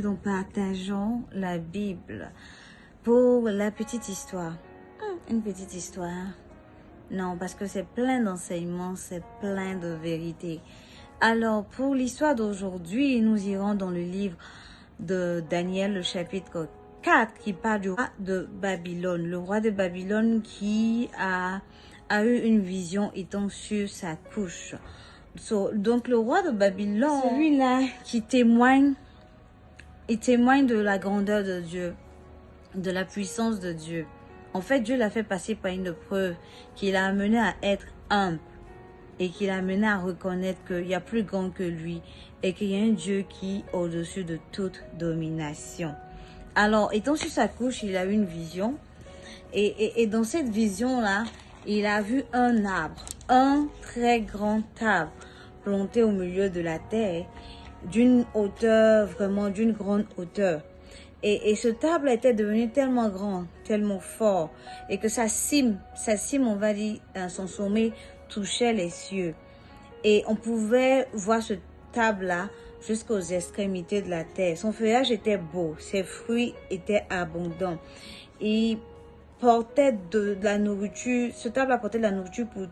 nous partageons la Bible pour la petite histoire. Une petite histoire. Non, parce que c'est plein d'enseignements, c'est plein de vérités. Alors, pour l'histoire d'aujourd'hui, nous irons dans le livre de Daniel, le chapitre 4, qui parle du roi de Babylone. Le roi de Babylone qui a eu une vision étant sur sa couche. Donc, le roi de Babylone, celui-là qui témoigne, il témoigne de la grandeur de Dieu, de la puissance de Dieu. En fait, Dieu l'a fait passer par une preuve qui l'a amené à être humble et qui l'a amené à reconnaître qu'il y a plus grand que lui et qu'il y a un Dieu qui est au-dessus de toute domination. Alors, étant sur sa couche, il a eu une vision et dans cette vision-là, il a vu un arbre, un très grand arbre planté au milieu de la terre, d'une hauteur, vraiment d'une grande hauteur. Et ce arbre était devenu tellement grand, tellement fort, et que sa cime, on va dire, son sommet touchait les cieux. Et on pouvait voir ce arbre-là jusqu'aux extrémités de la terre. Son feuillage était beau, ses fruits étaient abondants. Il portait de la nourriture, ce arbre apportait de la nourriture pour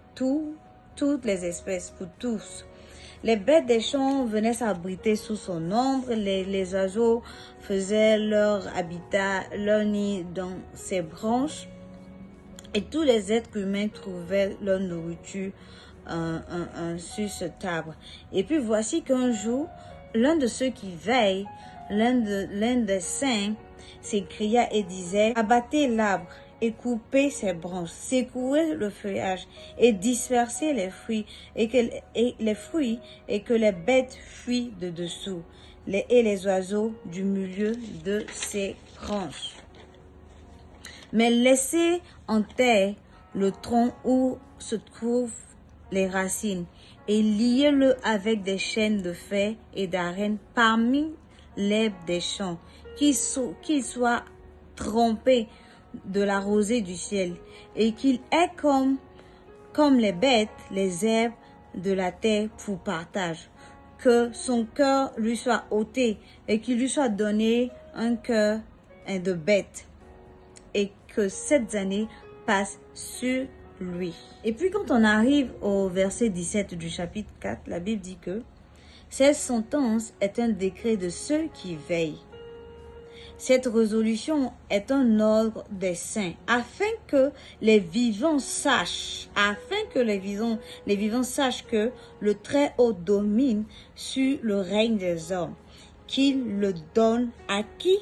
toutes les espèces, pour tous. Les bêtes des champs venaient s'abriter sous son ombre, les oiseaux faisaient leur habitat, leur nid dans ses branches, et tous les êtres humains trouvaient leur nourriture sur cet arbre. Et puis voici qu'un jour, l'un de ceux qui veillent, l'un des saints, s'écria et disait: abattez l'arbre et coupez ses branches, secouez le feuillage et dispersez les fruits et que les bêtes fuient de dessous et les oiseaux du milieu de ses branches. Mais laissez en terre le tronc où se trouvent les racines et liez-le avec des chaînes de fer et d'arène parmi l'herbe des champs, qu'il soit trempé de la rosée du ciel et qu'il ait comme les bêtes les herbes de la terre pour partage, que son cœur lui soit ôté et qu'il lui soit donné un cœur de bête et que 7 années passent sur lui. Et puis quand on arrive au verset 17 du chapitre 4, la Bible dit que cette sentence est un décret de ceux qui veillent. Cette résolution est un ordre des saints, afin que les vivants sachent, que le Très-Haut domine sur le règne des hommes, qu'il le donne à qui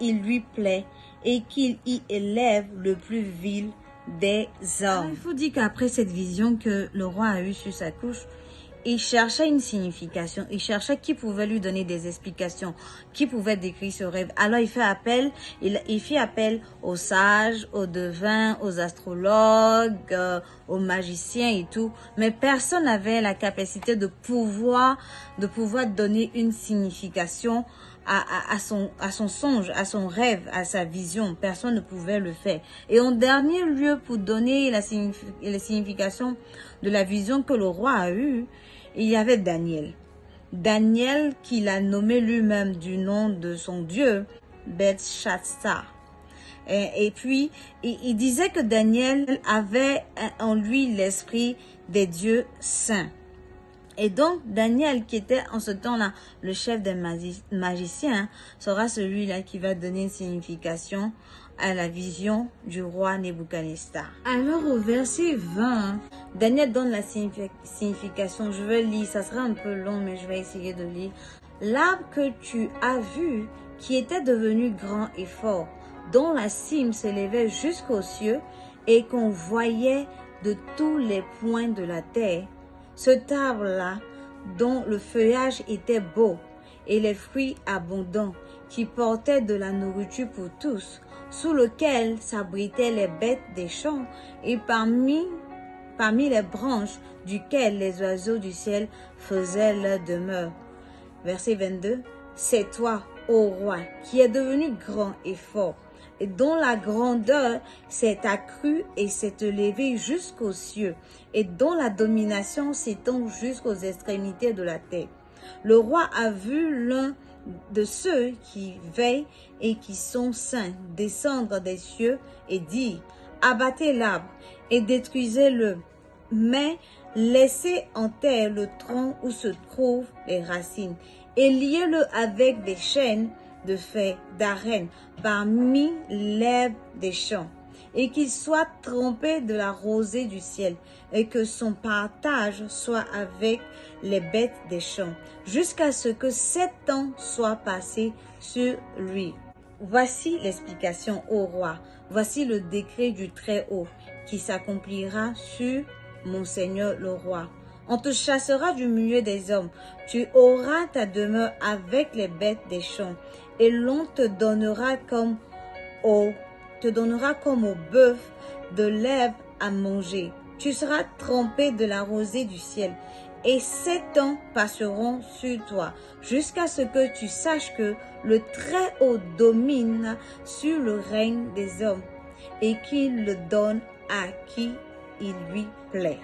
il lui plaît et qu'il y élève le plus vil des hommes. Alors, il faut dire qu'après cette vision que le roi a eue sur sa couche, il cherchait une signification, il cherchait qui pouvait lui donner des explications, qui pouvait décrire ce rêve. Alors il fit appel aux sages, aux devins, aux astrologues, aux magiciens et tout. Mais personne n'avait la capacité de pouvoir donner une signification à son songe, à son rêve, à sa vision. Personne ne pouvait le faire. Et en dernier lieu, pour donner la signification de la vision que le roi a eue, il y avait Daniel. Daniel qu'il a nommé lui-même du nom de son Dieu, Belteshazzar. Et puis, il disait que Daniel avait en lui l'esprit des dieux saints. Et donc, Daniel, qui était en ce temps-là le chef des magiciens, sera celui-là qui va donner une signification à la vision du roi Nebuchadnezzar. Alors, au verset 20, Daniel donne la signification. Je vais lire, ça sera un peu long, mais je vais essayer de lire. L'arbre que tu as vu, qui était devenu grand et fort, dont la cime s'élevait jusqu'aux cieux et qu'on voyait de tous les points de la terre, cet arbre-là, dont le feuillage était beau et les fruits abondants, qui portait de la nourriture pour tous, sous lequel s'abritaient les bêtes des champs, et parmi les branches duquel les oiseaux du ciel faisaient leur demeure. Verset 22. C'est toi, ô roi, qui es devenu grand et fort, et dont la grandeur s'est accrue et s'est élevée jusqu'aux cieux, et dont la domination s'étend jusqu'aux extrémités de la terre. Le roi a vu l'un de ceux qui veillent et qui sont saints descendre des cieux et dire, abattez l'arbre et détruisez-le, mais laissez en terre le tronc où se trouvent les racines et liez-le avec des chaînes de fer d'arène parmi l'herbe des champs, et qu'il soit trempé de la rosée du ciel, et que son partage soit avec les bêtes des champs, jusqu'à ce que 7 ans soient passés sur lui. Voici l'explication au roi. Voici le décret du Très-Haut qui s'accomplira sur mon Seigneur le roi. On te chassera du milieu des hommes. Tu auras ta demeure avec les bêtes des champs, et l'on te donnera comme au bœuf de l'herbe à manger. Tu seras trempé de la rosée du ciel, et 7 ans passeront sur toi, jusqu'à ce que tu saches que le Très-Haut domine sur le règne des hommes, et qu'il le donne à qui il lui plaît.